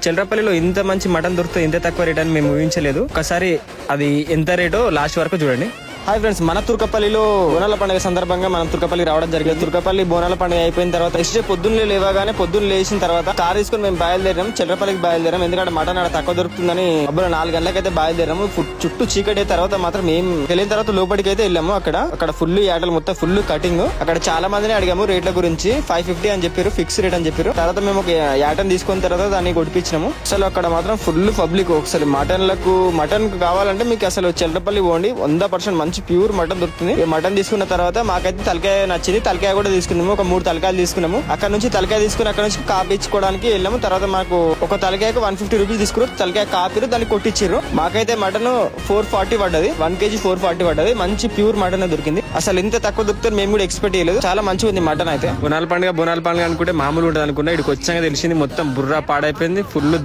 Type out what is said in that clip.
చిల్లరపల్లిలో ఇంత మంచి మటన్ దొరుకుతుంది, ఇంత తక్కువ రేట్ అని మేము ఊహించలేదు. ఒకసారి అది ఎంత రేటో లాస్ట్ వరకు చూడండి. హాయ్ ఫ్రెండ్స్, మన తుర్కపల్లిలో బోనాల పండుగ సందర్భంగా మనం తుర్కపల్లి రావడం జరిగింది. తుర్కపల్లి బోనాల పండుగ అయిపోయిన తర్వాత నెక్స్ట్ డే పొద్దున్నే లేవగానే పొద్దున్న లేచిన తర్వాత కార్ తీసుకుని మేము బయలుదేరాం, చిల్లరపల్లికి బయలుదేరాం. ఎందుకంటే మటన్ ఆడ తక్కువ దొరుకుతుందని అప్పుడు 4 గంటలకైతే బయలుదేరాము. చుట్టూ చీకటి అయిన తర్వాత మాత్రం మేము వెళ్ళిన తర్వాత లోపలికి అయితే వెళ్ళాము. అక్కడ ఫుల్ యాటలు మొత్తం ఫుల్ కటింగ్. అక్కడ చాలా మందిని అడిగాము రేట్ల గురించి. 550 అని చెప్పారు, ఫిక్స్ రేట్ అని చెప్పారు. తర్వాత మేము ఒక యాటను తీసుకున్న తర్వాత దాన్ని కొట్టించినాము. అసలు అక్కడ మాత్రం ఫుల్ పబ్లిక్. అసలు మటన్ కావాలంటే మీకు అసలు చిల్లరపల్లి పోండి, 100% మంచి ప్యూర్ మటన్ దొరుకుతుంది. మటన్ తీసుకున్న తర్వాత మాకైతే తలకాయ నచ్చింది, తలకాయ కూడా తీసుకున్నాము. ఒక 3 తలకాయలు తీసుకున్నాము. అక్కడ నుంచి తలకాయ తీసుకుని అక్కడ నుంచి కాపీ ఇచ్చుకోవడానికి వెళ్ళాము. తర్వాత మాకు ఒక తలకాయకు 150 రూపీస్ తీసుకున్నారు. తలకాయ కాపీరు దాన్ని కొట్టించారు. మాకైతే మటన్ 440 పడ్డది, 1 kg 440 పడ్డది. మంచి ప్యూర్ మటన్ దొరికింది. అసలు ఇంత తక్కువ దొరుకుతుంది మేము కూడా ఎక్స్పెక్ట్ చేయలేదు. చాలా మంచిగా ఉంది మటన్ అయితే. బోనాల పండుగ అనుకుంటే మామూలు ఉంటుంది అనుకున్నా, ఇక్కడికి వచ్చాక తెలిసింది మొత్తం బుర్రా పాడైపోయింది. ఫుల్